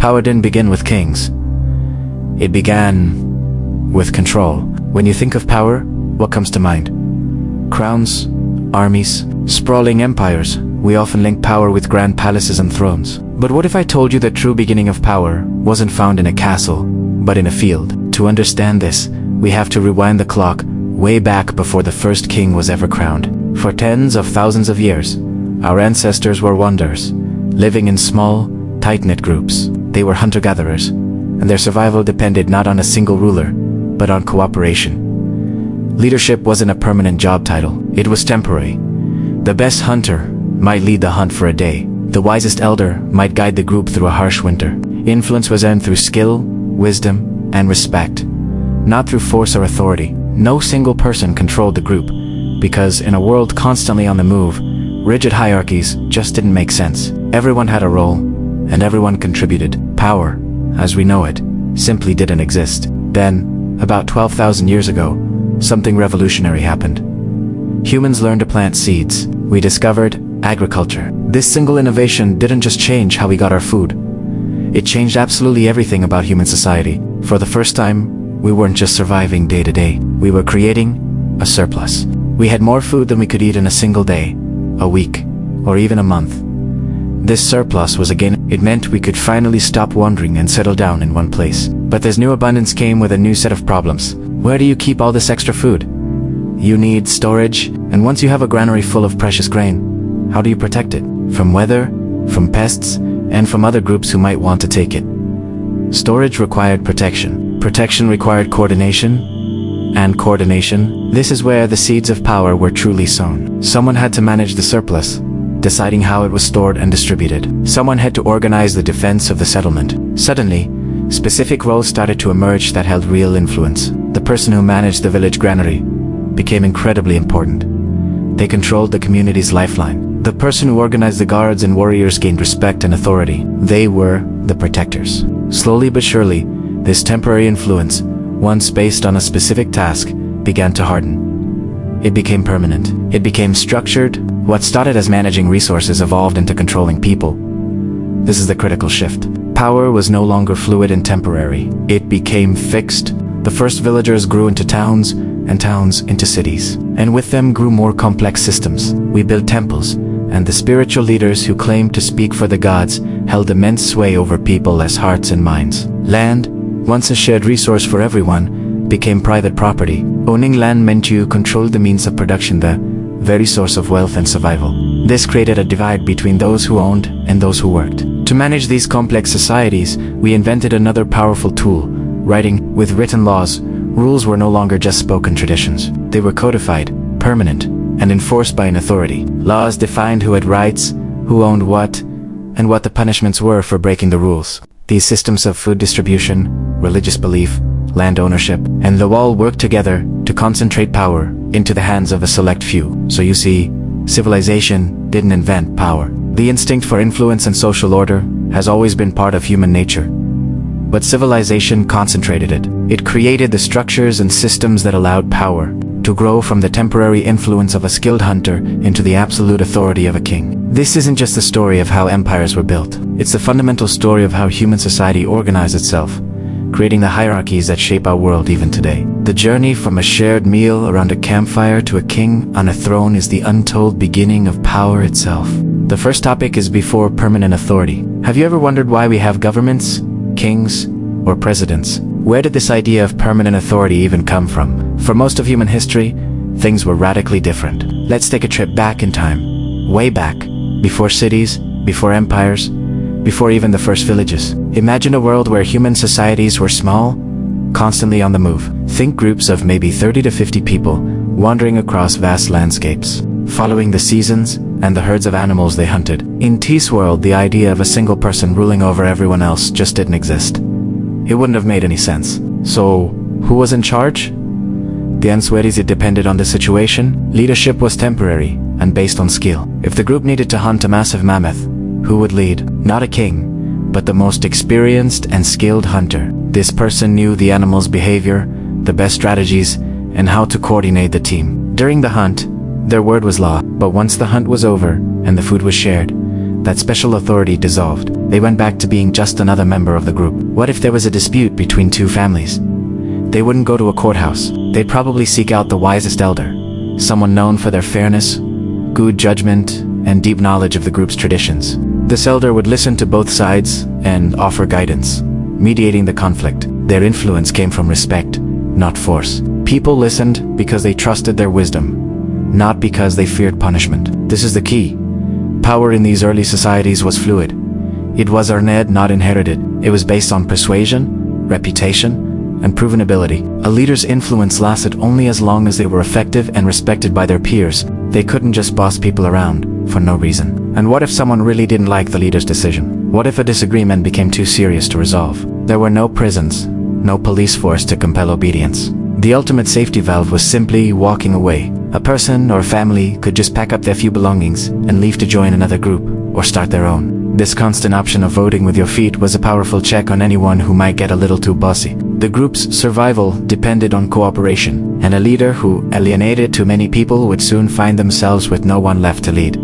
Power didn't begin with kings. It began with control. When you think of power, what comes to mind? Crowns, armies, sprawling empires. We often link power with grand palaces and thrones. But what if I told you the true beginning of power wasn't found in a castle, but in a field? To understand this, we have to rewind the clock way back before the first king was ever crowned. For tens of thousands of years, our ancestors were wanderers, living in small, tight-knit groups. They were hunter-gatherers, and their survival depended not on a single ruler, but on cooperation. Leadership wasn't a permanent job title, it was temporary. The best hunter might lead the hunt for a day. The wisest elder might guide the group through a harsh winter. Influence was earned through skill, wisdom, and respect, not through force or authority. No single person controlled the group, because in a world constantly on the move, rigid hierarchies just didn't make sense. Everyone had a role, and everyone contributed. Power, as we know it, simply didn't exist. Then, about 12,000 years ago, something revolutionary happened. Humans learned to plant seeds. We discovered agriculture. This single innovation didn't just change how we got our food. It changed absolutely everything about human society. For the first time, we weren't just surviving day to day. We were creating a surplus. We had more food than we could eat in a single day, a week, or even a month. This surplus was a gain. It meant we could finally stop wandering and settle down in one place. But this new abundance came with a new set of problems. Where do you keep all this extra food? You need storage, and once you have a granary full of precious grain, how do you protect it? From weather, from pests, and from other groups who might want to take it. Storage required protection. Protection required coordination, and coordination. This is where the seeds of power were truly sown. Someone had to manage the surplus, deciding how it was stored and distributed. Someone had to organize the defense of the settlement. Suddenly, specific roles started to emerge that held real influence. The person who managed the village granary became incredibly important. They controlled the community's lifeline. The person who organized the guards and warriors gained respect and authority. They were the protectors. Slowly but surely, this temporary influence, once based on a specific task, began to harden. It became permanent. It became structured. What started as managing resources evolved into controlling people. This is the critical shift. Power was no longer fluid and temporary. It became fixed. The first villagers grew into towns, and towns into cities. And with them grew more complex systems. We built temples, and the spiritual leaders who claimed to speak for the gods held immense sway over people's hearts and minds. Land, once a shared resource for everyone, became private property. Owning land meant you controlled the means of production, the very source of wealth and survival. This created a divide between those who owned and those who worked. To manage these complex societies, we invented another powerful tool, writing. With written laws, rules were no longer just spoken traditions. They were codified, permanent, and enforced by an authority. Laws defined who had rights, who owned what, and what the punishments were for breaking the rules. These systems of food distribution, religious belief, land ownership, and the law worked together to concentrate power into the hands of a select few. So you see, civilization didn't invent power. The instinct for influence and social order has always been part of human nature. But civilization concentrated it. It created the structures and systems that allowed power to grow from the temporary influence of a skilled hunter into the absolute authority of a king. This isn't just the story of how empires were built. It's the fundamental story of how human society organized itself, creating the hierarchies that shape our world even today. The journey from a shared meal around a campfire to a king on a throne is the untold beginning of power itself. The first topic is before permanent authority. Have you ever wondered why we have governments, kings, or presidents? Where did this idea of permanent authority even come from? For most of human history, things were radically different. Let's take a trip back in time, way back, before cities, before empires, before even the first villages. Imagine a world where human societies were small, constantly on the move. Think groups of maybe 30 to 50 people wandering across vast landscapes, following the seasons and the herds of animals they hunted. In this world, the idea of a single person ruling over everyone else just didn't exist. It wouldn't have made any sense. So, who was in charge? The answer is it depended on the situation. Leadership was temporary and based on skill. If the group needed to hunt a massive mammoth, who would lead? Not a king, but the most experienced and skilled hunter. This person knew the animal's behavior, the best strategies, and how to coordinate the team. During the hunt, their word was law. But once the hunt was over and the food was shared, that special authority dissolved. They went back to being just another member of the group. What if there was a dispute between two families? They wouldn't go to a courthouse. They'd probably seek out the wisest elder, someone known for their fairness, good judgment, and deep knowledge of the group's traditions. This elder would listen to both sides and offer guidance, mediating the conflict. Their influence came from respect, not force. People listened because they trusted their wisdom, not because they feared punishment. This is the key. Power in these early societies was fluid. It was earned, not inherited. It was based on persuasion, reputation, and proven ability. A leader's influence lasted only as long as they were effective and respected by their peers. They couldn't just boss people around for no reason. And what if someone really didn't like the leader's decision? What if a disagreement became too serious to resolve? There were no prisons, no police force to compel obedience. The ultimate safety valve was simply walking away. A person or family could just pack up their few belongings and leave to join another group or start their own. This constant option of voting with your feet was a powerful check on anyone who might get a little too bossy. The group's survival depended on cooperation, and a leader who alienated too many people would soon find themselves with no one left to lead.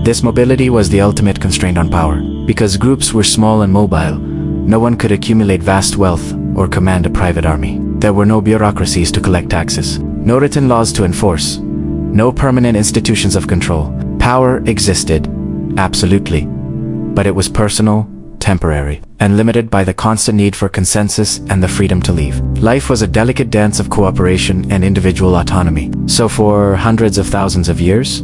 This mobility was the ultimate constraint on power. Because groups were small and mobile, no one could accumulate vast wealth or command a private army. There were no bureaucracies to collect taxes, no written laws to enforce, no permanent institutions of control. Power existed, absolutely, but it was personal, temporary, and limited by the constant need for consensus and the freedom to leave. Life was a delicate dance of cooperation and individual autonomy. So for hundreds of thousands of years,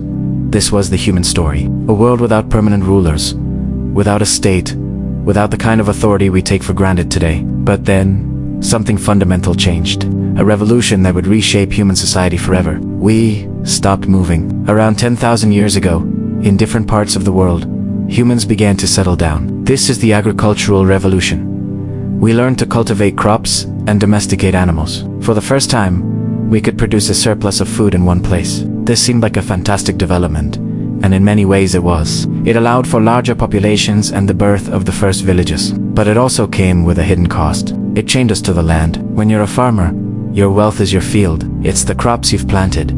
this was the human story. A world without permanent rulers, without a state, without the kind of authority we take for granted today. But then, something fundamental changed. A revolution that would reshape human society forever. We stopped moving. Around 10,000 years ago, in different parts of the world, humans began to settle down. This is the agricultural revolution. We learned to cultivate crops and domesticate animals. For the first time, we could produce a surplus of food in one place. This seemed like a fantastic development, and in many ways it was. It allowed for larger populations and the birth of the first villages. But it also came with a hidden cost. It chained us to the land. When you're a farmer, your wealth is your field. It's the crops you've planted,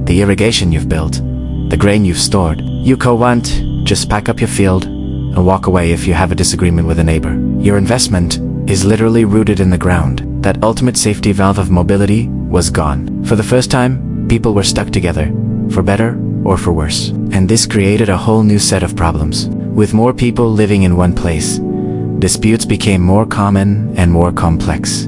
the irrigation you've built, the grain you've stored. You can't just pack up your field and walk away if you have a disagreement with a neighbor. Your investment is literally rooted in the ground. That ultimate safety valve of mobility was gone. For the first time, people were stuck together, for better or for worse. And this created a whole new set of problems. With more people living in one place, disputes became more common and more complex.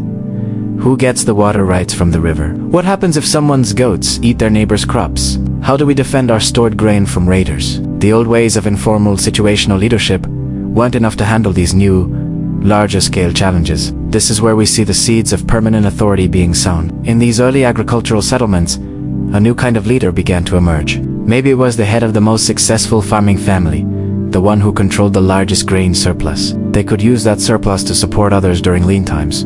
Who gets the water rights from the river? What happens if someone's goats eat their neighbor's crops? How do we defend our stored grain from raiders? The old ways of informal situational leadership weren't enough to handle these new, larger-scale challenges. This is where we see the seeds of permanent authority being sown. In these early agricultural settlements, a new kind of leader began to emerge. Maybe it was the head of the most successful farming family, the one who controlled the largest grain surplus. They could use that surplus to support others during lean times,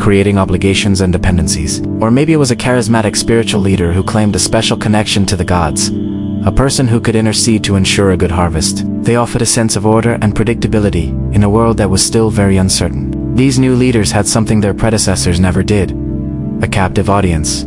creating obligations and dependencies. Or maybe it was a charismatic spiritual leader who claimed a special connection to the gods, a person who could intercede to ensure a good harvest. They offered a sense of order and predictability in a world that was still very uncertain. These new leaders had something their predecessors never did: a captive audience.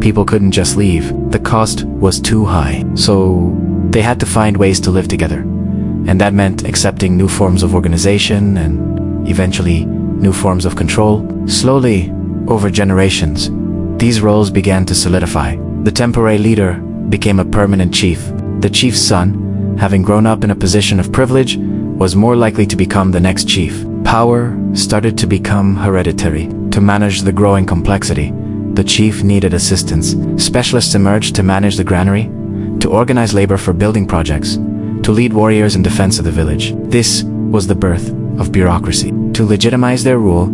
People couldn't just leave. The cost was too high. So they had to find ways to live together. And that meant accepting new forms of organization and eventually new forms of control. Slowly, over generations, these roles began to solidify. The temporary leader became a permanent chief. The chief's son, having grown up in a position of privilege, was more likely to become the next chief. Power started to become hereditary. To manage the growing complexity, the chief needed assistance. Specialists emerged to manage the granary, to organize labor for building projects, to lead warriors in defense of the village. This was the birth of bureaucracy. To legitimize their rule,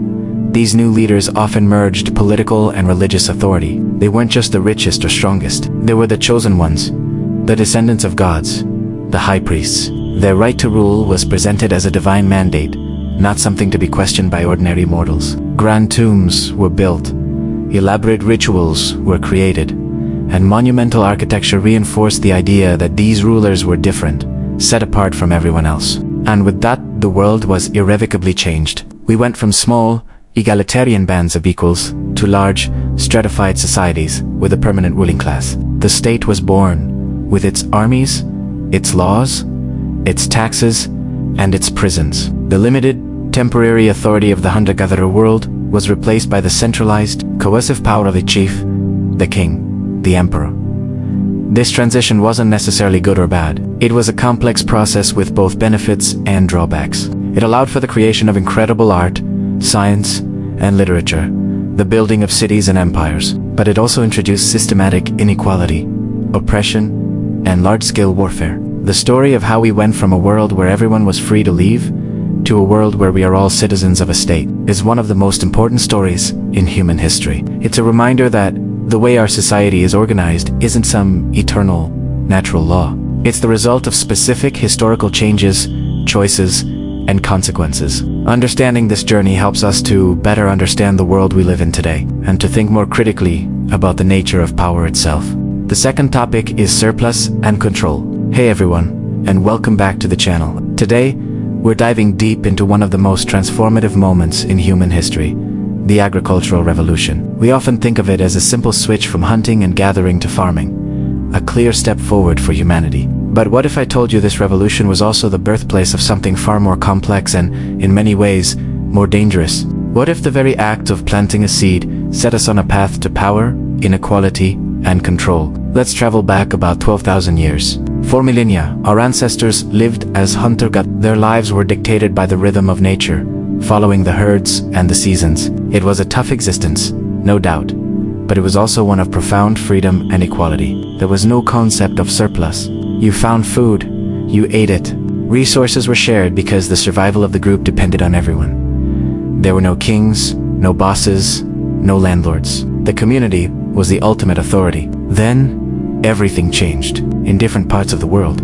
these new leaders often merged political and religious authority. They weren't just the richest or strongest. They were the chosen ones, the descendants of gods, the high priests. Their right to rule was presented as a divine mandate, not something to be questioned by ordinary mortals. Grand tombs were built, elaborate rituals were created, and monumental architecture reinforced the idea that these rulers were different, set apart from everyone else. And with that, the world was irrevocably changed. We went from small, egalitarian bands of equals to large, stratified societies with a permanent ruling class. The state was born, with its armies, its laws, its taxes, and its prisons. The limited, temporary authority of the hunter-gatherer world was replaced by the centralized, coercive power of the chief, the king, the emperor. This transition wasn't necessarily good or bad. It was a complex process with both benefits and drawbacks. It allowed for the creation of incredible art, science, and literature, the building of cities and empires, but it also introduced systematic inequality, oppression, and large-scale warfare. The story of how we went from a world where everyone was free to leave to a world where we are all citizens of a state is one of the most important stories in human history. It's a reminder that the way our society is organized isn't some eternal, natural law. It's the result of specific historical changes, choices, and consequences. Understanding this journey helps us to better understand the world we live in today, and to think more critically about the nature of power itself. The second topic is surplus and control. Hey everyone, and welcome back to the channel. Today, we're diving deep into one of the most transformative moments in human history, the agricultural revolution. We often think of it as a simple switch from hunting and gathering to farming, a clear step forward for humanity. But what if I told you this revolution was also the birthplace of something far more complex and, in many ways, more dangerous? What if the very act of planting a seed set us on a path to power, inequality, and control? Let's travel back about 12,000 years. For millennia, our ancestors lived as hunter-gatherers. Their lives were dictated by the rhythm of nature, following the herds and the seasons. It was a tough existence, no doubt, but it was also one of profound freedom and equality. There was no concept of surplus. You found food, you ate it. Resources were shared because the survival of the group depended on everyone. There were no kings, no bosses, no landlords. The community was the ultimate authority. Then, everything changed in different parts of the world,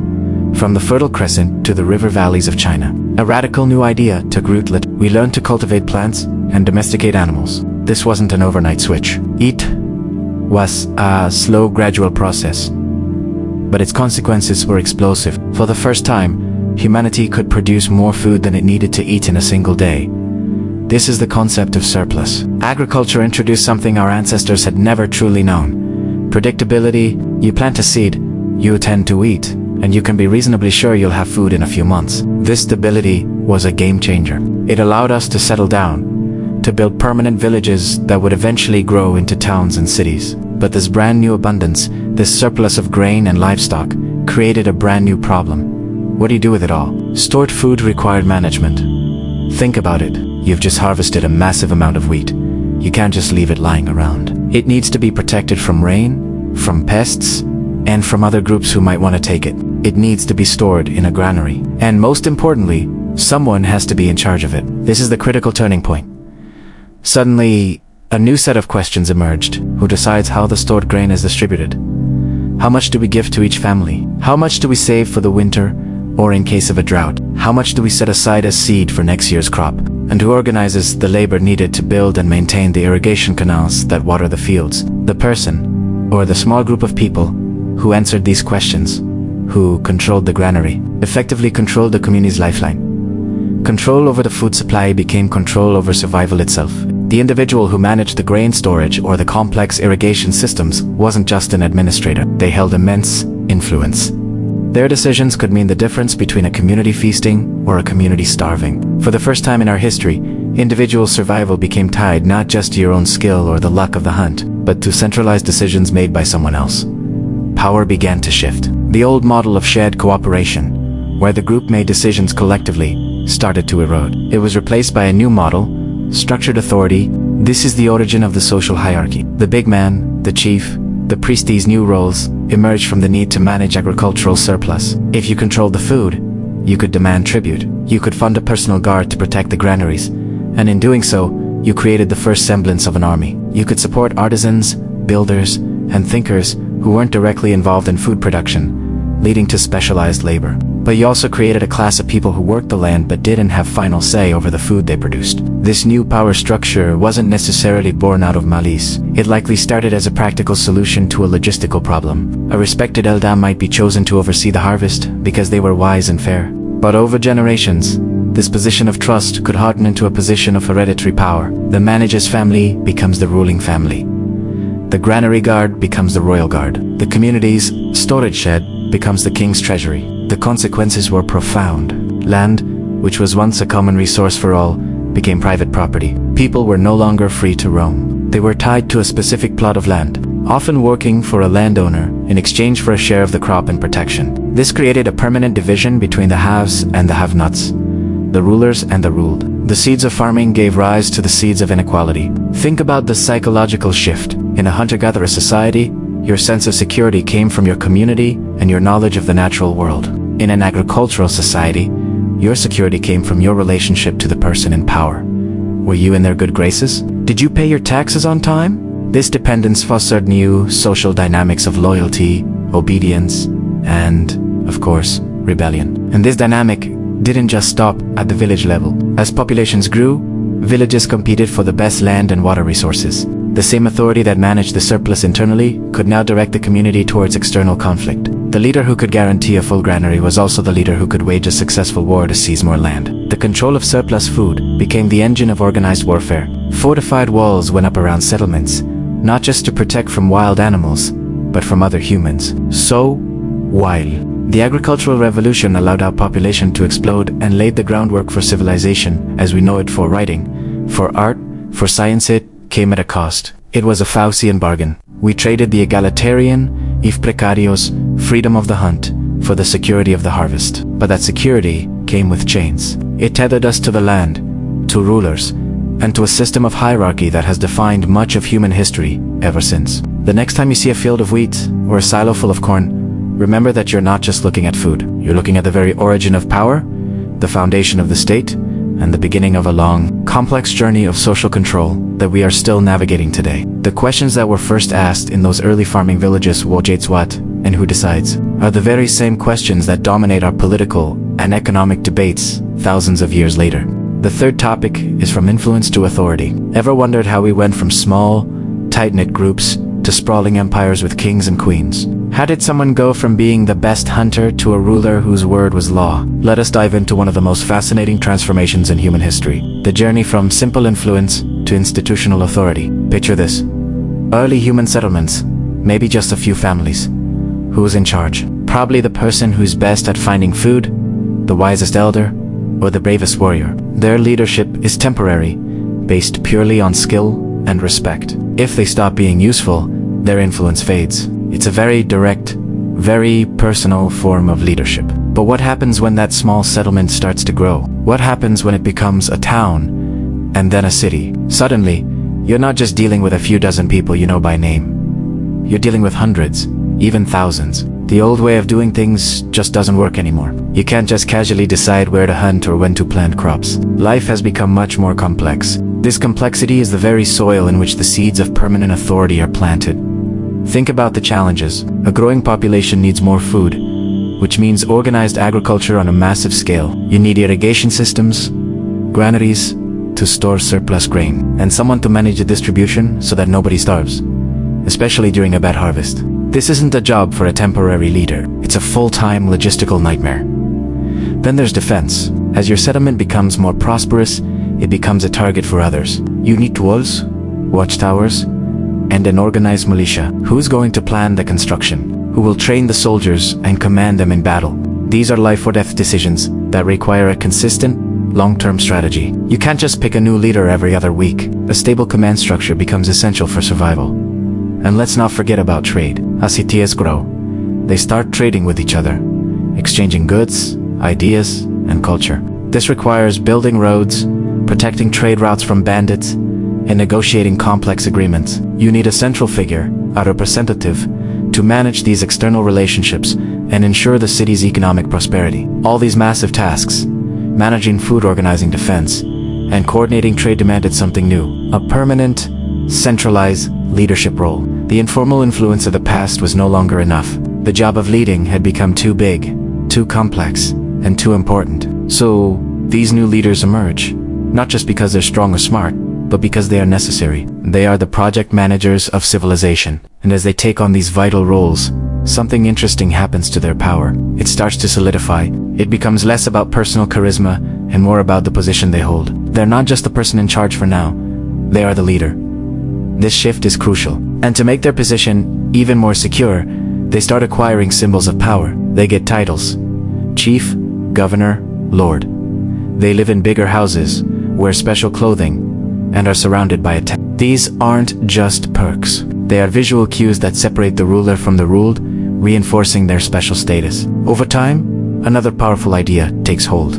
from the Fertile Crescent to the river valleys of China. A radical new idea took root. We learned to cultivate plants and domesticate animals. This wasn't an overnight switch. It was a slow, gradual process, but its consequences were explosive. For the first time, humanity could produce more food than it needed to eat in a single day. This is the concept of surplus. Agriculture introduced something our ancestors had never truly known: predictability. You plant a seed, you tend to eat, and you can be reasonably sure you'll have food in a few months. This stability was a game changer. It allowed us to settle down, to build permanent villages that would eventually grow into towns and cities. But this brand new abundance, this surplus of grain and livestock, created a brand new problem. What do you do with it all? Stored food required management. Think about it. You've just harvested a massive amount of wheat. You can't just leave it lying around. It needs to be protected from rain, from pests, and from other groups who might want to take it. It needs to be stored in a granary. And most importantly, someone has to be in charge of it. This is the critical turning point. Suddenly, a new set of questions emerged. Who decides how the stored grain is distributed? How much do we give to each family? How much do we save for the winter, or in case of a drought? How much do we set aside as seed for next year's crop? And who organizes the labor needed to build and maintain the irrigation canals that water the fields? The person, or the small group of people, who answered these questions, who controlled the granary, effectively controlled the community's lifeline. Control over the food supply became control over survival itself. The individual who managed the grain storage or the complex irrigation systems wasn't just an administrator. They held immense influence. Their decisions could mean the difference between a community feasting or a community starving. For the first time in our history, individual survival became tied not just to your own skill or the luck of the hunt, but to centralized decisions made by someone else. Power began to shift. The old model of shared cooperation, where the group made decisions collectively, started to erode. It was replaced by a new model, structured authority. This is the origin of the social hierarchy. The big man, the chief, the priest. These new roles emerged from the need to manage agricultural surplus. If you controlled the food, you could demand tribute. You could fund a personal guard to protect the granaries, and in doing so, you created the first semblance of an army. You could support artisans, builders, and thinkers who weren't directly involved in food production, leading to specialized labor. But you also created a class of people who worked the land but didn't have final say over the food they produced. This new power structure wasn't necessarily born out of malice. It likely started as a practical solution to a logistical problem. A respected eldam might be chosen to oversee the harvest because they were wise and fair. But over generations, this position of trust could harden into a position of hereditary power. The manager's family becomes the ruling family. The granary guard becomes the royal guard. The community's storage shed becomes the king's treasury. The consequences were profound. Land, which was once a common resource for all, became private property. People were no longer free to roam. They were tied to a specific plot of land, often working for a landowner in exchange for a share of the crop and protection. This created a permanent division between the haves and the have-nots, the rulers and the ruled. The seeds of farming gave rise to the seeds of inequality. Think about the psychological shift. In a hunter-gatherer society, your sense of security came from your community and your knowledge of the natural world. In an agricultural society, your security came from your relationship to the person in power. Were you in their good graces? Did you pay your taxes on time? This dependence fostered new social dynamics of loyalty, obedience, and, of course, rebellion. And this dynamic didn't just stop at the village level. As populations grew, villages competed for the best land and water resources. The same authority that managed the surplus internally could now direct the community towards external conflict. The leader who could guarantee a full granary was also the leader who could wage a successful war to seize more land. The control of surplus food became the engine of organized warfare. Fortified walls went up around settlements, not just to protect from wild animals, but from other humans. So, while the agricultural revolution allowed our population to explode and laid the groundwork for civilization as we know it, for writing, for art, for science, it came at a cost. It was a Faustian bargain. We traded the egalitarian, if precarios, freedom of the hunt for the security of the harvest. But that security came with chains. It tethered us to the land, to rulers, and to a system of hierarchy that has defined much of human history ever since. The next time you see a field of wheat or a silo full of corn, remember that you're not just looking at food. You're looking at the very origin of power, the foundation of the state, and the beginning of a long, complex journey of social control that we are still navigating today. The questions that were first asked in those early farming villages, what and who decides, are the very same questions that dominate our political and economic debates thousands of years later. The third topic is from influence to authority. Ever wondered how we went from small, tight-knit groups to sprawling empires with kings and queens? How did someone go from being the best hunter to a ruler whose word was law? Let us dive into one of the most fascinating transformations in human history. The journey from simple influence to institutional authority. Picture this. Early human settlements, maybe just a few families. Who's in charge? Probably the person who's best at finding food, the wisest elder, or the bravest warrior. Their leadership is temporary, based purely on skill and respect. If they stop being useful, their influence fades. It's a very direct, very personal form of leadership. But what happens when that small settlement starts to grow? What happens when it becomes a town and then a city? Suddenly, you're not just dealing with a few dozen people you know by name. You're dealing with hundreds, even thousands. The old way of doing things just doesn't work anymore. You can't just casually decide where to hunt or when to plant crops. Life has become much more complex. This complexity is the very soil in which the seeds of permanent authority are planted. Think about the challenges. A growing population needs more food, which means organized agriculture on a massive scale. You need irrigation systems, granaries to store surplus grain, and someone to manage the distribution so that nobody starves, especially during a bad harvest. This isn't a job for a temporary leader. It's a full-time logistical nightmare. Then there's defense. As your settlement becomes more prosperous, it becomes a target for others. You need walls, watchtowers, and an organized militia. Who's going to plan the construction? Who will train the soldiers and command them in battle? These are life or death decisions that require a consistent, long-term strategy. You can't just pick a new leader every other week. A stable command structure becomes essential for survival. And let's not forget about trade. As cities grow, they start trading with each other, exchanging goods, ideas, and culture. This requires building roads, protecting trade routes from bandits, and negotiating complex agreements. You need a central figure, a representative, to manage these external relationships and ensure the city's economic prosperity. All these massive tasks, managing food, organizing defense, and coordinating trade, demanded something new, a permanent, centralized leadership role. The informal influence of the past was no longer enough. The job of leading had become too big, too complex, and too important. So, these new leaders emerge, not just because they're strong or smart, but because they are necessary. They are the project managers of civilization. And as they take on these vital roles, something interesting happens to their power. It starts to solidify. It becomes less about personal charisma and more about the position they hold. They're not just the person in charge for now. They are the leader. This shift is crucial. And to make their position even more secure, they start acquiring symbols of power. They get titles, chief, governor, lord. They live in bigger houses, wear special clothing, and are surrounded by attendants. These aren't just perks. They are visual cues that separate the ruler from the ruled, reinforcing their special status. Over time, another powerful idea takes hold.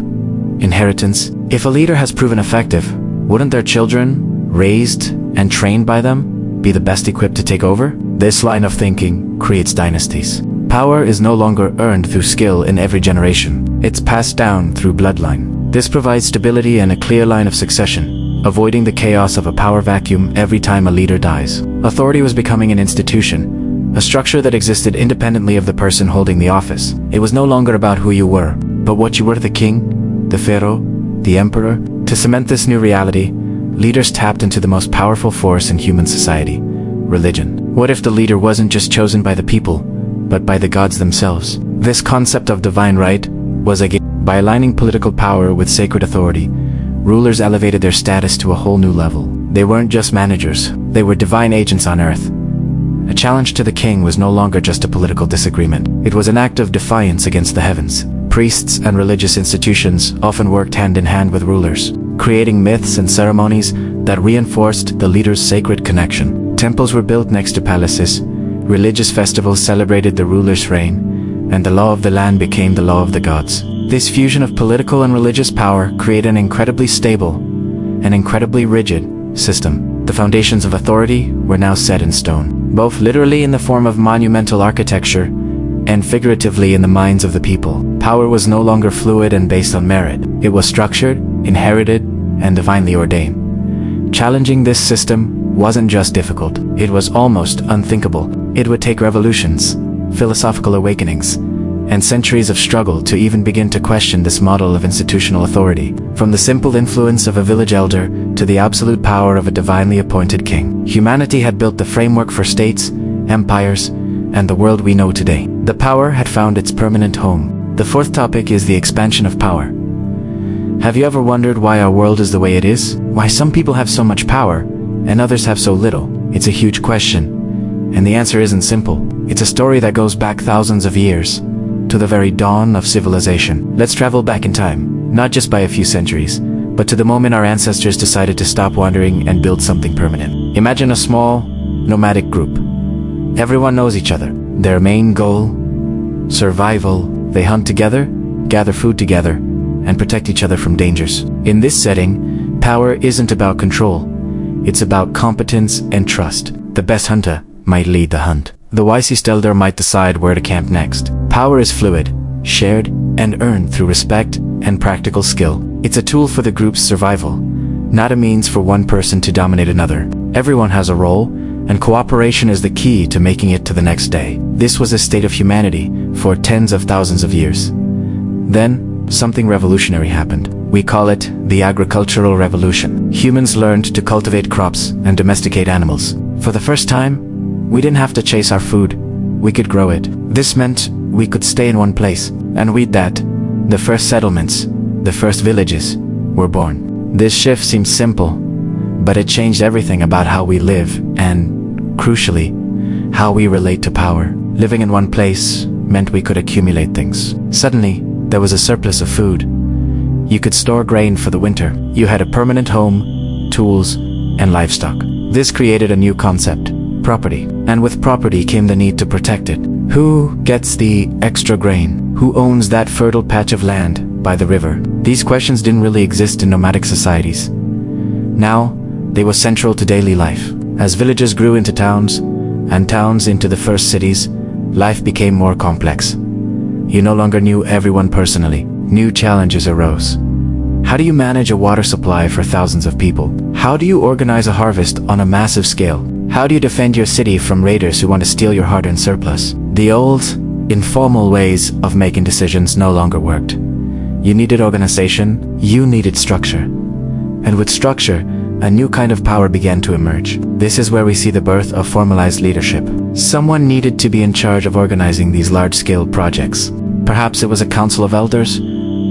Inheritance. If a leader has proven effective, wouldn't their children, raised and trained by them, be the best equipped to take over? This line of thinking creates dynasties. Power is no longer earned through skill in every generation. It's passed down through bloodline. This provides stability and a clear line of succession, avoiding the chaos of a power vacuum every time a leader dies. Authority was becoming an institution, a structure that existed independently of the person holding the office. It was no longer about who you were, but what you were: the king, the pharaoh, the emperor. To cement this new reality, leaders tapped into the most powerful force in human society: religion. What if the leader wasn't just chosen by the people, but by the gods themselves? This concept of divine right was a gift. By aligning political power with sacred authority, rulers elevated their status to a whole new level. They weren't just managers, they were divine agents on earth. A challenge to the king was no longer just a political disagreement. It was an act of defiance against the heavens. Priests and religious institutions often worked hand in hand with rulers, creating myths and ceremonies that reinforced the leader's sacred connection. Temples were built next to palaces, religious festivals celebrated the ruler's reign, and the law of the land became the law of the gods. This fusion of political and religious power created an incredibly stable and incredibly rigid system. The foundations of authority were now set in stone, both literally in the form of monumental architecture and figuratively in the minds of the people. Power was no longer fluid and based on merit. It was structured, inherited, and divinely ordained. Challenging this system wasn't just difficult, it was almost unthinkable. It would take revolutions, philosophical awakenings, and centuries of struggle to even begin to question this model of institutional authority. From the simple influence of a village elder to the absolute power of a divinely appointed king, humanity had built the framework for states, empires, and the world we know today. The power had found its permanent home. The fourth topic is the expansion of power. Have you ever wondered why our world is the way it is? Why some people have so much power and others have so little? It's a huge question, and the answer isn't simple. It's a story that goes back thousands of years, to the very dawn of civilization. Let's travel back in time, not just by a few centuries, but to the moment our ancestors decided to stop wandering and build something permanent. Imagine a small, nomadic group. Everyone knows each other. Their main goal: survival. They hunt together, gather food together, and protect each other from dangers. In this setting, power isn't about control. It's about competence and trust. The best hunter might lead the hunt. The wisest elder might decide where to camp next. Power is fluid, shared, and earned through respect and practical skill. It's a tool for the group's survival, not a means for one person to dominate another. Everyone has a role, and cooperation is the key to making it to the next day. This was a state of humanity for tens of thousands of years. Then, something revolutionary happened. We call it the agricultural revolution. Humans learned to cultivate crops and domesticate animals. For the first time, we didn't have to chase our food. We could grow it. This meant we could stay in one place. And with that, the first settlements, the first villages, were born. This shift seems simple, but it changed everything about how we live and, crucially, how we relate to power. Living in one place meant we could accumulate things. Suddenly, there was a surplus of food. You could store grain for the winter. You had a permanent home, tools, and livestock. This created a new concept: property. And with property came the need to protect it. Who gets the extra grain? Who owns that fertile patch of land by the river? These questions didn't really exist in nomadic societies. Now, they were central to daily life. As villages grew into towns, and towns into the first cities, life became more complex. You no longer knew everyone personally. New challenges arose. How do you manage a water supply for thousands of people? How do you organize a harvest on a massive scale? How do you defend your city from raiders who want to steal your hard-earned surplus? The old, informal ways of making decisions no longer worked. You needed organization, you needed structure. And with structure, a new kind of power began to emerge. This is where we see the birth of formalized leadership. Someone needed to be in charge of organizing these large-scale projects. Perhaps it was a council of elders,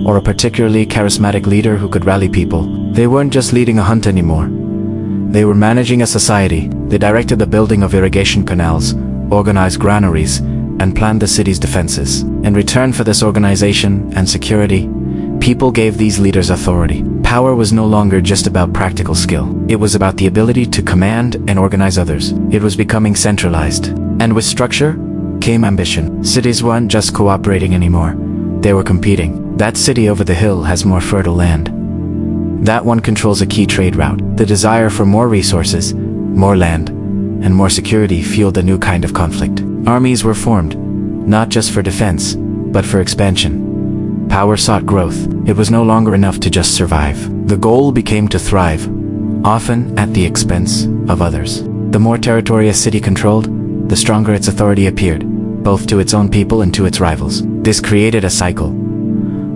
or a particularly charismatic leader who could rally people. They weren't just leading a hunt anymore. They were managing a society. They directed the building of irrigation canals, organized granaries, and planned the city's defenses. In return for this organization and security, people gave these leaders authority. Power was no longer just about practical skill. It was about the ability to command and organize others. It was becoming centralized. And with structure came ambition. Cities weren't just cooperating anymore. They were competing. That city over the hill has more fertile land. That one controls a key trade route. The desire for more resources, more land, and more security fueled a new kind of conflict. Armies were formed, not just for defense, but for expansion. Power sought growth. It was no longer enough to just survive. The goal became to thrive, often at the expense of others. The more territory a city controlled, the stronger its authority appeared, both to its own people and to its rivals. This created a cycle.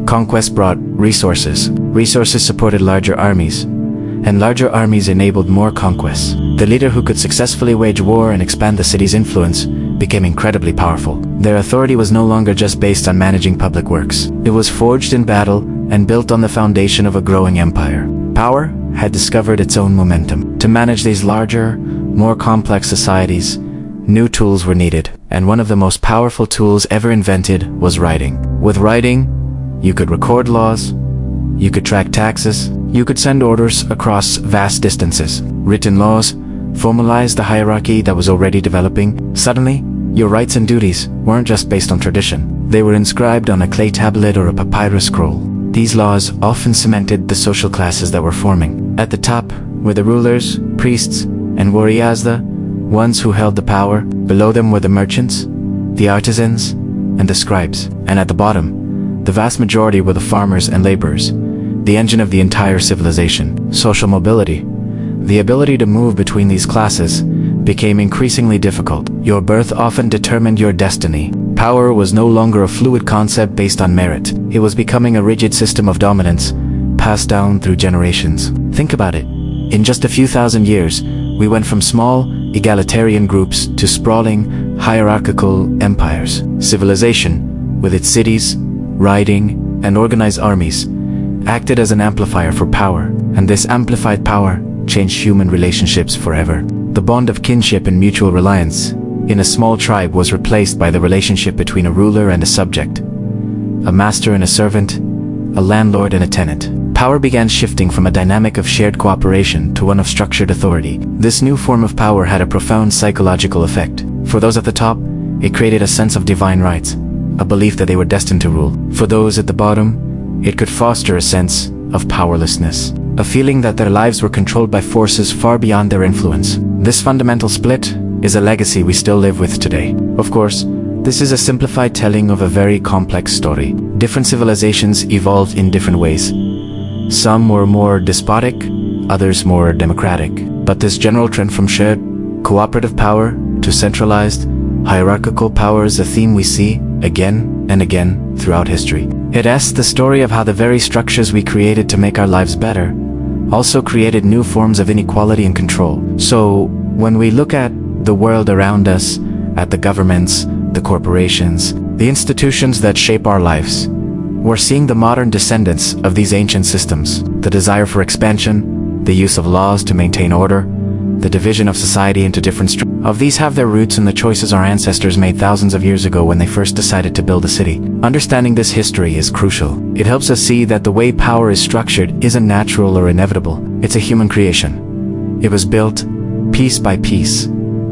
Conquest brought resources. Resources supported larger armies, and larger armies enabled more conquests. The leader who could successfully wage war and expand the city's influence became incredibly powerful. Their authority was no longer just based on managing public works. It was forged in battle and built on the foundation of a growing empire. Power had discovered its own momentum. To manage these larger, more complex societies, new tools were needed, and one of the most powerful tools ever invented was writing. With writing, you could record laws, you could track taxes, you could send orders across vast distances. Written laws formalized the hierarchy that was already developing. Suddenly, your rights and duties weren't just based on tradition. They were inscribed on a clay tablet or a papyrus scroll. These laws often cemented the social classes that were forming. At the top were the rulers, priests, and warriors, the ones who held the power. Below them were the merchants, the artisans, and the scribes. And at the bottom, the vast majority were the farmers and laborers, the engine of the entire civilization. Social mobility, the ability to move between these classes, became increasingly difficult. Your birth often determined your destiny. Power was no longer a fluid concept based on merit. It was becoming a rigid system of dominance, passed down through generations. Think about it. In just a few thousand years, we went from small, egalitarian groups to sprawling, hierarchical empires. Civilization, with its cities, riding, and organized armies, acted as an amplifier for power, and this amplified power changed human relationships forever. The bond of kinship and mutual reliance in a small tribe was replaced by the relationship between a ruler and a subject, a master and a servant, a landlord and a tenant. Power began shifting from a dynamic of shared cooperation to one of structured authority. This new form of power had a profound psychological effect. For those at the top, it created a sense of divine rights, a belief that they were destined to rule. For those at the bottom, it could foster a sense of powerlessness, a feeling that their lives were controlled by forces far beyond their influence. This fundamental split is a legacy we still live with today. Of course, this is a simplified telling of a very complex story. Different civilizations evolved in different ways. Some were more despotic, others more democratic. But this general trend from shared, cooperative power to centralized, hierarchical power is a theme we see again and again throughout history. It asks the story of how the very structures we created to make our lives better also created new forms of inequality and control. So, when we look at the world around us, at the governments, the corporations, the institutions that shape our lives, we're seeing the modern descendants of these ancient systems. The desire for expansion, the use of laws to maintain order, the division of society into different of these have their roots in the choices our ancestors made thousands of years ago when they first decided to build a city. Understanding this history is crucial. It helps us see that the way power is structured isn't natural or inevitable. It's a human creation. It was built piece by piece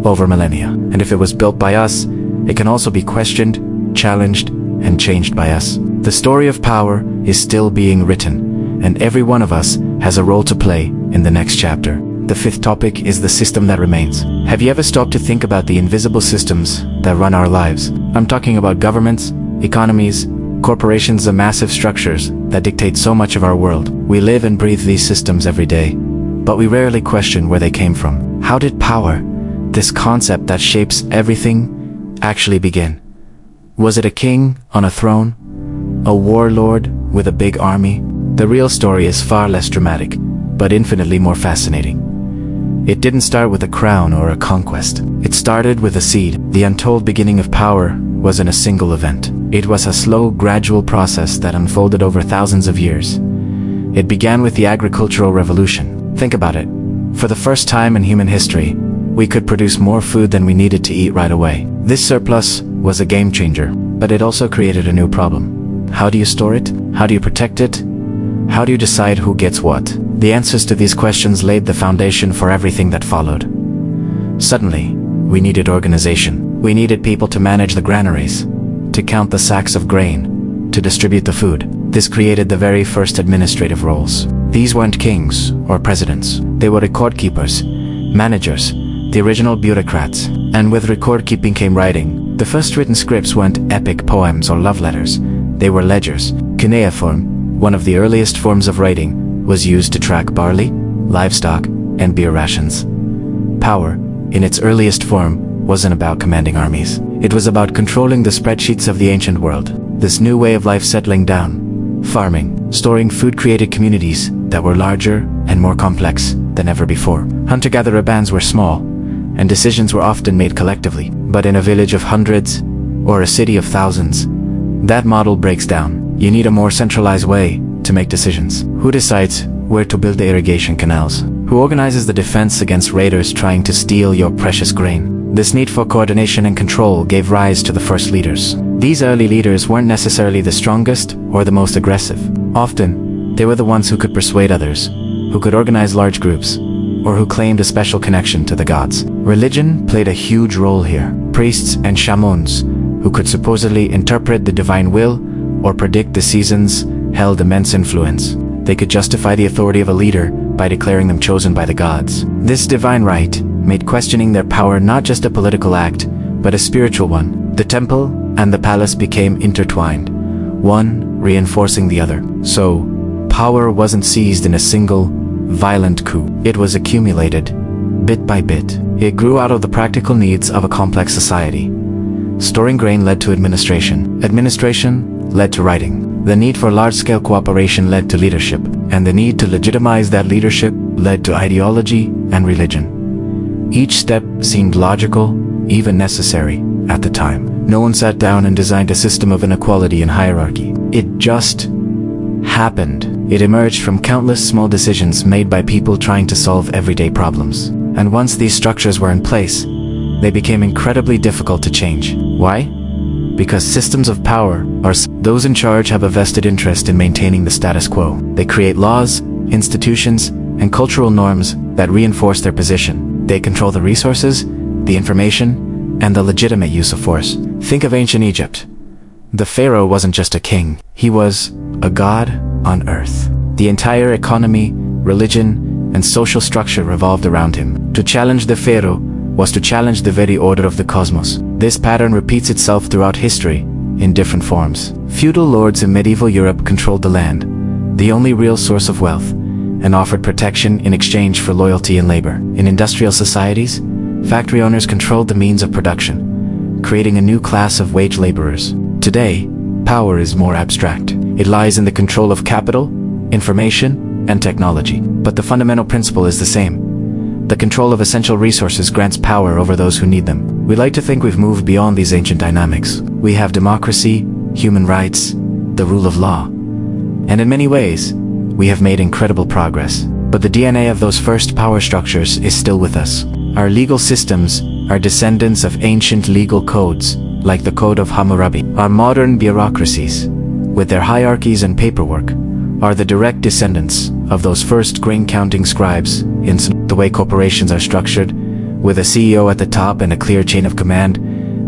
over millennia. And if it was built by us, it can also be questioned, challenged, and changed by us. The story of power is still being written, and every one of us has a role to play in the next chapter. The fifth topic is the system that remains. Have you ever stopped to think about the invisible systems that run our lives? I'm talking about governments, economies, corporations, the massive structures that dictate so much of our world. We live and breathe these systems every day, but we rarely question where they came from. How did power, this concept that shapes everything, actually begin? Was it a king on a throne? A warlord with a big army? The real story is far less dramatic, but infinitely more fascinating. It didn't start with a crown or a conquest. It started with a seed. The untold beginning of power wasn't a single event. It was a slow, gradual process that unfolded over thousands of years. It began with the agricultural revolution. Think about it. For the first time in human history, we could produce more food than we needed to eat right away. This surplus was a game changer, but it also created a new problem. How do you store it? How do you protect it? How do you decide who gets what? The answers to these questions laid the foundation for everything that followed. Suddenly, we needed organization. We needed people to manage the granaries, to count the sacks of grain, to distribute the food. This created the very first administrative roles. These weren't kings or presidents. They were record keepers, managers, the original bureaucrats. And with record keeping came writing. The first written scripts weren't epic poems or love letters. They were ledgers. Cuneiform, one of the earliest forms of writing, was used to track barley, livestock, and beer rations. Power, in its earliest form, wasn't about commanding armies. It was about controlling the spreadsheets of the ancient world. This new way of life settling down, farming, storing food created communities that were larger and more complex than ever before. Hunter-gatherer bands were small, and decisions were often made collectively. But in a village of hundreds, or a city of thousands, that model breaks down. You need a more centralized way to make decisions. Who decides where to build the irrigation canals? Who organizes the defense against raiders trying to steal your precious grain? This need for coordination and control gave rise to the first leaders. These early leaders weren't necessarily the strongest or the most aggressive. Often, they were the ones who could persuade others, who could organize large groups, or who claimed a special connection to the gods. Religion played a huge role here. Priests and shamans, who could supposedly interpret the divine will or predict the seasons, held immense influence. They could justify the authority of a leader by declaring them chosen by the gods. This divine right made questioning their power not just a political act, but a spiritual one. The temple and the palace became intertwined, one reinforcing the other. So, power wasn't seized in a single, violent coup. It was accumulated, bit by bit. It grew out of the practical needs of a complex society. Storing grain led to administration. Administration led to writing. The need for large-scale cooperation led to leadership, and the need to legitimize that leadership led to ideology and religion. Each step seemed logical, even necessary, at the time. No one sat down and designed a system of inequality and hierarchy. It just happened. It emerged from countless small decisions made by people trying to solve everyday problems. And once these structures were in place, they became incredibly difficult to change. Why? Because systems of power are those in charge have a vested interest in maintaining the status quo. They create laws, institutions, and cultural norms that reinforce their position. They control the resources, the information, and the legitimate use of force. Think of ancient Egypt. The pharaoh wasn't just a king. He was a god on earth. The entire economy, religion, and social structure revolved around him. To challenge the pharaoh was to challenge the very order of the cosmos. This pattern repeats itself throughout history, in different forms. Feudal lords in medieval Europe controlled the land, the only real source of wealth, and offered protection in exchange for loyalty and labor. In industrial societies, factory owners controlled the means of production, creating a new class of wage laborers. Today, power is more abstract. It lies in the control of capital, information, and technology. But the fundamental principle is the same. The control of essential resources grants power over those who need them. We like to think we've moved beyond these ancient dynamics. We have democracy, human rights, the rule of law. And in many ways, we have made incredible progress. But the DNA of those first power structures is still with us. Our legal systems are descendants of ancient legal codes, like the Code of Hammurabi. Our modern bureaucracies, with their hierarchies and paperwork, are the direct descendants of those first grain-counting scribes. In the way corporations are structured, with a CEO at the top and a clear chain of command,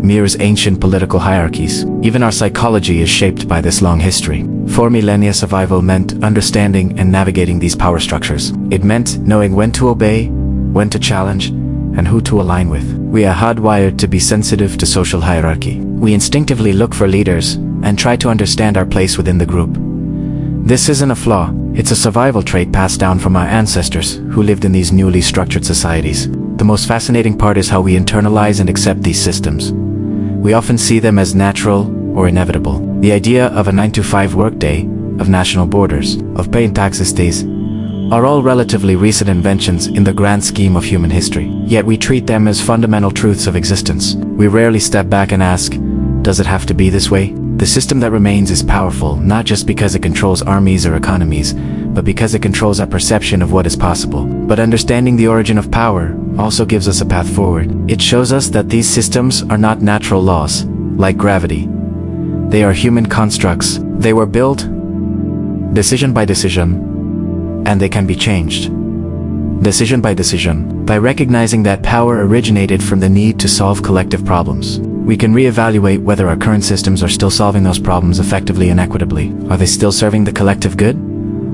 mirrors ancient political hierarchies. Even our psychology is shaped by this long history. For millennia, survival meant understanding and navigating these power structures. It meant knowing when to obey, when to challenge, and who to align with. We are hardwired to be sensitive to social hierarchy. We instinctively look for leaders and try to understand our place within the group. This isn't a flaw, it's a survival trait passed down from our ancestors who lived in these newly structured societies. The most fascinating part is how we internalize and accept these systems. We often see them as natural or inevitable. The idea of a 9-to-5 workday, of national borders, of paying taxes days, are all relatively recent inventions in the grand scheme of human history. Yet we treat them as fundamental truths of existence. We rarely step back and ask, does it have to be this way? The system that remains is powerful, not just because it controls armies or economies, but because it controls our perception of what is possible. But understanding the origin of power also gives us a path forward. It shows us that these systems are not natural laws, like gravity. They are human constructs. They were built decision by decision, and they can be changed decision by decision. By recognizing that power originated from the need to solve collective problems, we can reevaluate whether our current systems are still solving those problems effectively and equitably. Are they still serving the collective good,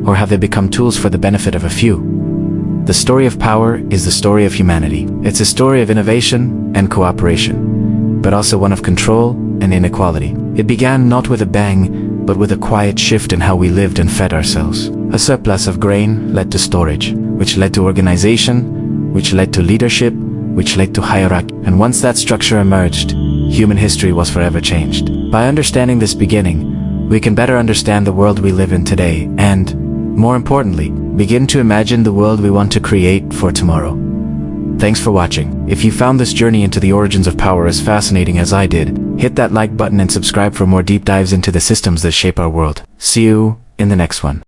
or have they become tools for the benefit of a few? The story of power is the story of humanity. It's a story of innovation and cooperation, but also one of control and inequality. It began not with a bang, but with a quiet shift in how we lived and fed ourselves. A surplus of grain led to storage, which led to organization, which led to leadership, which led to hierarchy. And once that structure emerged, human history was forever changed. By understanding this beginning, we can better understand the world we live in today and, more importantly, begin to imagine the world we want to create for tomorrow. Thanks for watching. If you found this journey into the origins of power as fascinating as I did, hit that like button and subscribe for more deep dives into the systems that shape our world. See you in the next one.